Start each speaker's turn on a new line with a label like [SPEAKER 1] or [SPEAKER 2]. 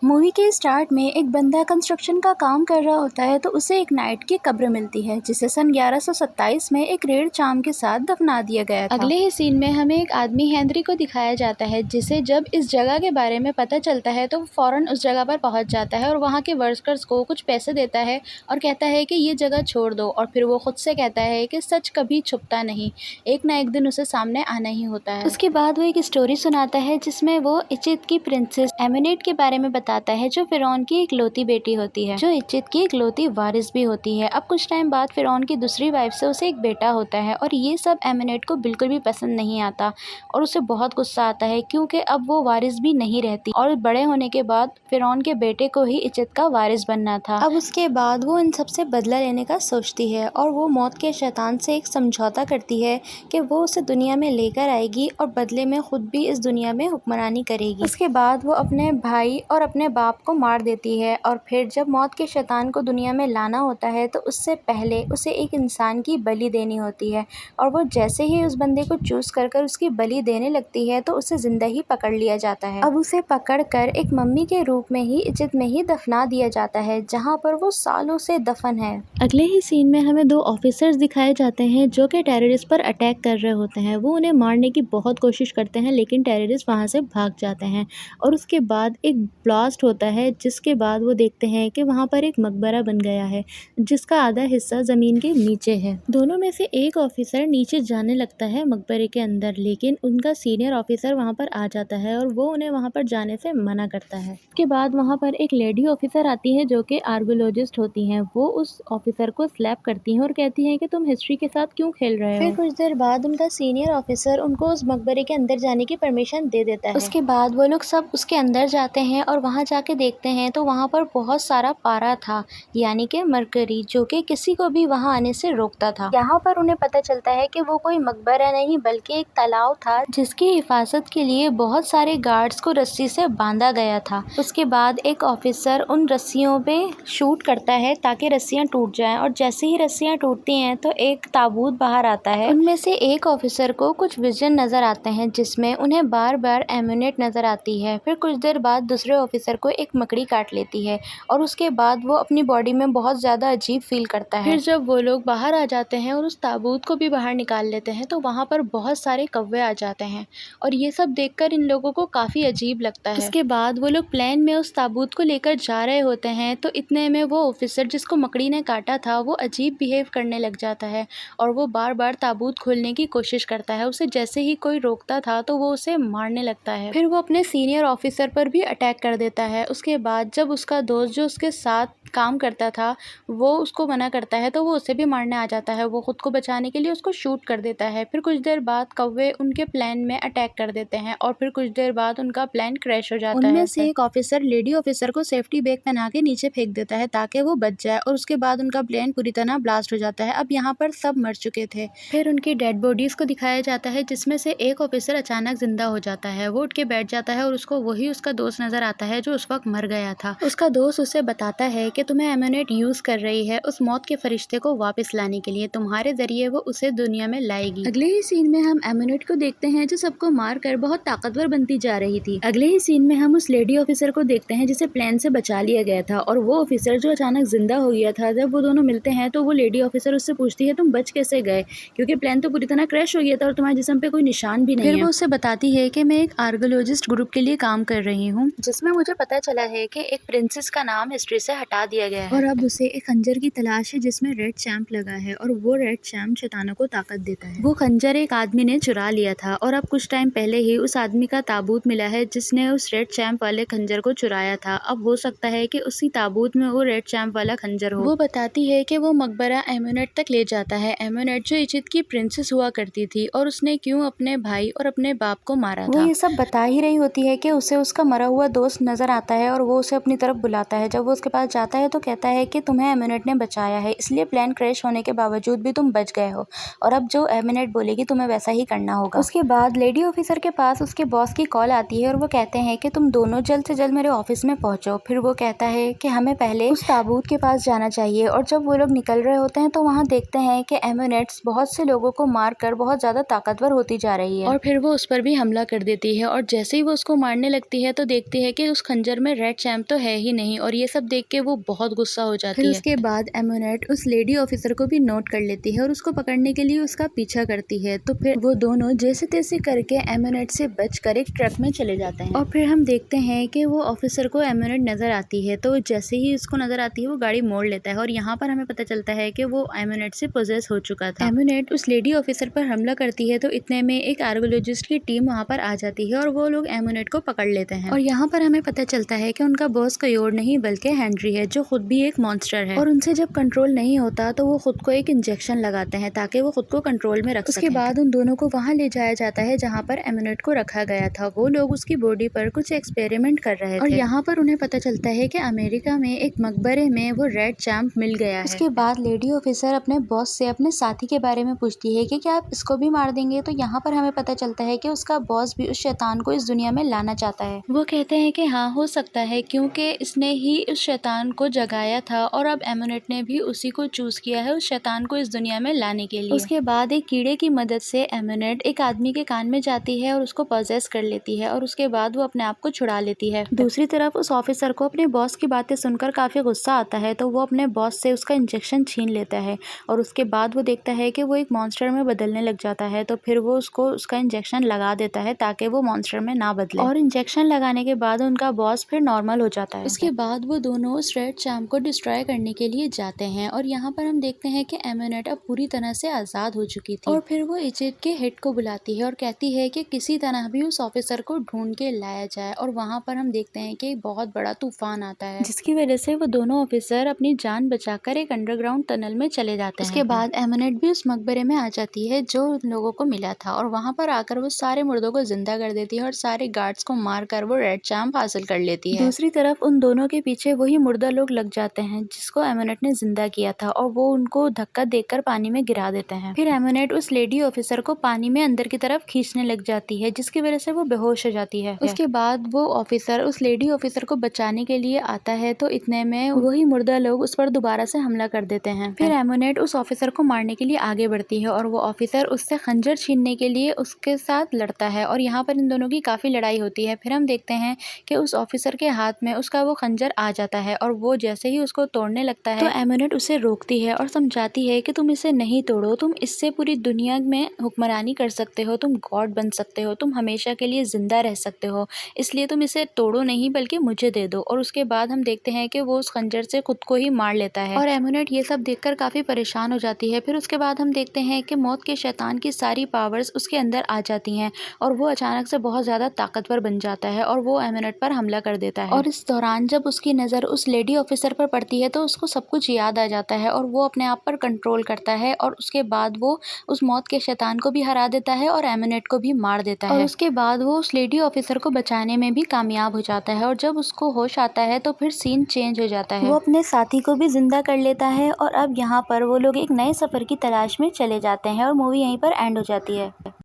[SPEAKER 1] Movie के start में एक बंदा कंस्ट्रक्शन का काम कर रहा होता है तो उसे एक नाइट की कब्र मिलती है जिसे सन 1127 में एक रेड चाम के साथ दफना दिया गया था। अगले ही सीन में हमें एक आदमी हेनरी को दिखाया जाता है जिसे जब इस जगह के बारे में पता चलता है तो फौरन उस जगह पर पहुंच जाता है और वहां के वर्कर्स को कुछ पैसे देता है और कहता है कि ये जगह छोड़ दो, और फिर वो खुद से कहता है कि सच कभी छुपता नहीं, एक ना एक दिन उसे सामने आना ही होता है। उसके बाद वो एक स्टोरी सुनाता है जिसमें वो इजिप्ट की प्रिंसेस एमेनेट के बारे में बताता है जो फिरौन की इकलौती बेटी होती है, जो इजिप्ट की इकलौती वारिस भी होती है। अब कुछ टाइम बाद फिरौन की दूसरी वाइफ से उसे एक बेटा होता है और ये सब एमेनेट को बिल्कुल भी पसंद नहीं आता और उसे बहुत गुस्सा आता है क्योंकि अब वो वारिस भी नहीं रहती और बड़े होने के बाद फिरौन के बेटे को ही इजिप्ट का वारिस बनना था। अब उसके बाद वो इन सबसे बदला लेने का सोचती है और वो मौत के शैतान से एक समझौता करती है कि वो उसे दुनिया में लेकर आएगी और बदले में खुद भी इस दुनिया में हुक्मरानी करेगी। उसके बाद वो अपने भाई और अपने बाप को मार देती है और फिर जब मौत के शैतान को दुनिया में लाना होता है तो उससे पहले उसे एक इंसान की बलि देनी होती है और वो जैसे ही उस बंदे को चूज कर उसकी बलि देने लगती है तो उसे जिंदा ही पकड़ लिया जाता है। अब उसे पकड़कर एक मम्मी के रूप में ही इजिप्ट में ही दफना दिया जाता है जहाँ पर वो सालों से दफन है। अगले ही सीन में हमें दो ऑफिसर्स दिखाए जाते हैं जो कि टेररिस्ट पर अटैक कर रहे होते हैं। वो उन्हें मारने की बहुत कोशिश करते हैं लेकिन टेररिस्ट वहां से भाग जाते हैं और उसके बाद एक ब्लास्ट होता है जिसके बाद वो देखते हैं कि वहां पर एक मकबरा बन गया है जिसका आधा हिस्सा जमीन के नीचे है। दोनों में से एक ऑफिसर नीचे जाने लगता है मकबरे के अंदर, लेकिन उनका सीनियर ऑफिसर वहां पर आ जाता है और वो उन्हें वहां पर जाने से मना करता है। उसके बाद वहां पर एक लेडी ऑफिसर आती है जो कि आर्कोलॉजिस्ट होती हैं। वो उस ऑफिसर को स्लैप करती हैं और कहती हैं कि तुम हिस्ट्री के साथ क्यों खेल रहे हो। फिर कुछ देर बाद उनका सीनियर ऑफिसर उनको उस मकबरे के अंदर जाने की परमिशन दे देता है। उसके बाद वो लोग सब उसके अंदर जाते हैं और वहां जाके देखते हैं तो वहां पर बहुत सारा पारा था, यानी कि मरकरी, जो कि किसी को भी वहां आने से रोकता था। यहाँ पर उन्हें पता चलता है कि वो कोई मकबरा नहीं बल्कि एक तालाब था जिसकी हिफाजत के लिए बहुत सारे गार्ड्स को रस्सी से बांधा गया था। उसके बाद एक ऑफिसर उन रस्सियों पे शूट करता है ताकि रस्सियां टूट जाएं और जैसे ही रस्सियां टूटती हैं तो एक ताबूत बाहर आता है। उनमें से एक ऑफिसर को कुछ विजन नजर आते हैं जिसमें उन्हें बार बार एम्यूनेट नजर आती है। फिर कुछ देर बाद दूसरे ऑफिसर को एक मकड़ी काट लेती है और उसके बाद वो अपनी बॉडी में बहुत ज्यादा अजीब फील करता है। फिर जब वो लोग बाहर आ जाते हैं और उस ताबूत को भी बाहर निकाल लेते हैं तो वहां पर बहुत सारे कौवे आ जाते हैं और ये सब देखकर इन लोगों को काफी अजीब लगता है। उसके बाद वो लोग प्लेन में उस ताबूत को लेकर जा रहे होते हैं तो इतने में वो ऑफिसर जिसको मकड़ी ने काटा था वो अजीब बिहेव करने लग जाता है और वो बार बार ताबूत खोलने की कोशिश करता है। उसे जैसे ही कोई रोकता था तो वो उसे मारने लगता है। फिर वो अपने सीनियर ऑफिसर पर भी अटैक कर देता है। उसके बाद जब उसका दोस्त जो उसके साथ काम करता था वो उसको मना करता है तो वो उसे भी मारने आ जाता है। वो खुद को बचाने के लिए उसको शूट कर देता है। फिर कुछ देर बाद कौवे उनके प्लान में अटैक कर देते हैं और फिर कुछ देर बाद उनका प्लान क्रैश हो जाता है। उनमें से एक ऑफिसर लेडी ऑफिसर को सेफ्टी बैग पहना के नीचे फेंक देता है ताकि वो बच जाए और उसके बाद उनका प्लेन पूरी तरह ब्लास्ट हो जाता है। अब यहाँ पर सब मर चुके थे। फिर उनकी डेड बॉडीज को दिखाया जाता है जिसमें से एक ऑफिसर अचानक जिंदा हो जाता है। वो उठ के बैठ जाता है और उसको वही उसका दोस्त नजर आता है जो उस वक्त मर गया था। उसका दोस्त उसे बताता है कि तुम्हें एम्यूनेट यूज कर रही है उस मौत के फरिश्ते को वापस लाने के लिए, तुम्हारे जरिए वो उसे दुनिया में लाएगी। अगले ही सीन में हम एम्यूनेट को देखते हैं जो सबको मार कर बहुत ताकतवर बनती जा रही थी। अगले ही सीन में हम उस लेडी ऑफिसर को देखते हैं जिसे प्लेन से बचा लिया गया था और वो ऑफिसर जो अचानक जिंदा हो गया था। जब वो दोनों मिलते हैं तो वो लेडी ऑफिसर उससे पूछती है तुम बच कैसे गए, क्योंकि प्लेन तो पूरी तरह क्रैश हो गया था और तुम्हारे जिस्म पे कोई निशान भी नहीं है। फिर वो उससे बताती है कि मैं एक आर्कोलॉजिस्ट ग्रुप के लिए काम कर रही हूँ जिसमें मुझे पता चला है कि एक प्रिंसेस का नाम हिस्ट्री से हटा दिया गया है और अब उसे एक खंजर की तलाश है जिसमें रेड चैम्प लगा है और वो रेड चैम्प शैतानों को ताकत देता है। वो खंजर एक आदमी ने चुरा लिया था और अब कुछ टाइम पहले ही उस आदमी का ताबूत मिला है जिसने उस रेड चैम्प वाले खंजर को चुराया था। अब हो सकता है कि उसी ताबूत में वो रेड चैम्प वाला खंजर हो। वो बताती है कि वो मकबरा एम्यूनेट तक ले जाता है। एम्यूनेट जो इजिप्ट की प्रिंसेस हुआ करती थी और उसने क्यों अपने भाई और अपने बाप को मारा था। वो ये सब बता ही रही होती है कि उसे उसका मरा हुआ दोस्त नजर आता है और वो उसे अपनी तरफ बुलाता है। जब वो उसके पास जाता है तो कहता है कि तुम्हें एम्यूनेट ने बचाया है, इसलिए प्लेन क्रैश होने के बावजूद भी तुम बच गए हो और अब जो एम्यूनेट बोलेगी तुम्हें वैसा ही करना होगा। उसके बाद लेडी ऑफिसर के पास उसके बॉस की कॉल आती है और वो कहते हैं कि तुम दोनों जल्द से जल्द मेरे ऑफिस में पहुंचो। फिर वो कहता है कि हमें पहले उस ताबूत के पास जाना चाहिए और जब वो लोग निकल रहे होते हैं तो वहाँ देखते हैं कि एम्यूनेट्स बहुत से लोगों को मारकर बहुत ज्यादा ताकतवर होती जा रही है और फिर वो उस पर भी हमला कर देती है और जैसे ही वो उसको मारने लगती है तो देखती है कि उस खंजर में रेड चैम्प तो है ही नहीं, और ये सब देख के वो बहुत गुस्सा हो जाती है। फिर उसके बाद एमोनेट उस लेडी ऑफिसर को भी नोट कर लेती है और उसको पकड़ने के लिए उसका पीछा करती है। तो फिर वो दोनों जैसे तैसे करके एमोनेट से बचकर एक ट्रक में चले जाते हैं। और फिर हम देखते हैं कि वो ऑफिसर को एमोनेट नजर आती है, तो जैसे ही उसको नजर आती है वो गाड़ी मोड़ लेता है और यहाँ पर हमें पता चलता है कि वो एमोनेट से पोजेस हो चुका था। एमोनेट उस लेडी ऑफिसर पर हमला करती है तो इतने में एक आर्कोलॉजिस्ट की टीम वहाँ पर आ जाती है और वो लोग एमोनेट को पकड़ लेते हैं। और यहाँ पर हमें पता चलता है कि उनका बॉस कोई और नहीं बल्कि हेनरी है, जो खुद भी एक मॉन्स्टर है। और उनसे जब कंट्रोल नहीं होता तो वो खुद को एक इंजेक्शन लगाते हैं ताकि वो खुद को कंट्रोल में रख सकें। उसके बाद उन दोनों को वहाँ ले जाया जाता है जहाँ पर एमोनेट को रखा गया था। वो लोग उसकी बॉडी पर कुछ एक्सपेरिमेंट कर रहे थे और यहाँ पर उन्हें पता चलता है कि अमेरिका में एक मकबरे में वो रेड चैम्प मिल गया है। उसके बाद लेडी ऑफिसर अपने बॉस से अपने साथी के बारे में पूछती है कि क्या आप इसको भी मार देंगे। तो यहाँ पर हमें पता चलता है कि उसका बॉस भी उस शैतान को इस दुनिया में लाना चाहता है। वो कहते हैं कि हाँ, हो सकता है, क्योंकि इसने ही उस शैतान को जगाया था और अब एमोनेट ने भी उसी को चूज किया है उस शैतान को इस दुनिया में लाने के लिए। उसके बाद एक कीड़े की मदद से एमोनेट एक आदमी के कान में जाती है और उसको पॉजेस कर लेती है और उसके बाद वो अपने आप को छुड़ा लेती है। दूसरी तरफ उस ऑफिसर को अपने बॉस की बातें सुनकर काफी गुस्सा आता है, तो वो अपने बॉस से उसका इंजेक्शन छीन लेता है और उसके बाद वो देखता है कि वो एक मॉन्स्टर में बदलने लग जाता है। तो फिर वो उसको उसका इंजेक्शन लगा देता है ताकि वो मॉन्स्टर में ना बदले, और इंजेक्शन लगाने के बाद उनका बॉस फिर नॉर्मल हो जाता है। उसके बाद वो दोनों उस रेड चैम्प को डिस्ट्रॉय करने के लिए जाते हैं और यहाँ पर हम देखते हैं कि एमोनेट अब पूरी तरह से आजाद हो चुकी थी। और फिर वो इजिप्ट के हेड को बुलाती है और कहती है कि किसी तरह भी उस ऑफिसर को ढूंढ के लाया जाए। और वहाँ पर हम देखते हैं कि बहुत बड़ा तूफान आता है जिसकी वजह से वो दोनों ऑफिसर अपनी जान बचाकर एक अंडरग्राउंड टनल में चले जाते हैं। उसके बाद एमोनेट भी उस मकबरे में आ जाती है जो लोगों को मिला था और वहाँ पर आकर वो सारे मुर्दों को जिंदा कर देती है और सारे गार्ड्स को मारकर वो रेड चैम्प हासिल कर लेती है। दूसरी तरफ उन दोनों के पीछे वही मुर्दा लोग लग जाते हैं जिसको एमोनेट ने जिंदा किया था और वो उनको धक्का देकर पानी में गिरा देते हैं। फिर एमोनेट उस लेडी ऑफिसर को पानी में अंदर की तरफ खींचने लग जाती है जिसकी वजह से वो बेहोश हो जाती है। उसके बाद वो ऑफिसर उस लेडी ऑफिसर को बचाने के लिए आता है तो इतने में वही मुर्दा लोग उस पर दोबारा से हमला कर देते हैं। फिर एमोनेट उस ऑफिसर को मारने के लिए आगे बढ़ती है और वो ऑफिसर उससे खंजर छीनने के लिए उसके साथ लड़ता है और यहाँ पर इन दोनों की काफी लड़ाई होती है। फिर हम देखते हैं कि उस ऑफिसर के हाथ में उसका वो खंजर आ जाता है और वो जैसे ही उसको तोड़ने लगता है तो एमोनेट उसे रोकती है और समझाती है कि तुम इसे नहीं तोड़ो, तुम इससे पूरी दुनिया में हुक्मरानी कर सकते हो, तुम गॉड बन सकते हो, तुम हमेशा के लिए जिंदा रह सकते हो, इसलिए तुम इसे तोड़ो नहीं बल्कि मुझे दे दो। और उसके बाद हम देखते हैं कि वो उस खंजर से खुद को ही मार लेता है और एमोनेट ये सब देखकर काफी परेशान हो जाती है। फिर उसके बाद हम देखते हैं कि मौत के शैतान की सारी पावर्स उसके अंदर आ जाती हैं और वो अचानक से बहुत ज्यादा ताकतवर बन जाता है और वो एमोनेट पर हमला कर देता है। और इस दौरान जब उसकी नजर उस लेडी ऑफिसर पर पड़ती है तो उसको सब कुछ याद आ जाता है और वो अपने आप पर कंट्रोल करता है और उसके बाद वो उस मौत के शैतान को भी हरा देता है और एमोनेट को भी मार देता है। और उसके बाद वो उस लेडी ऑफिसर को बचाने में भी कामयाब हो जाता है और जब उसको होश आता है तो फिर सीन चेंज हो जाता है। वो अपने साथी को भी जिंदा कर लेता है और अब यहाँ पर वो लोग एक नए सफर की तलाश में चले जाते हैं और मूवी यहीं पर एंड हो जाती है।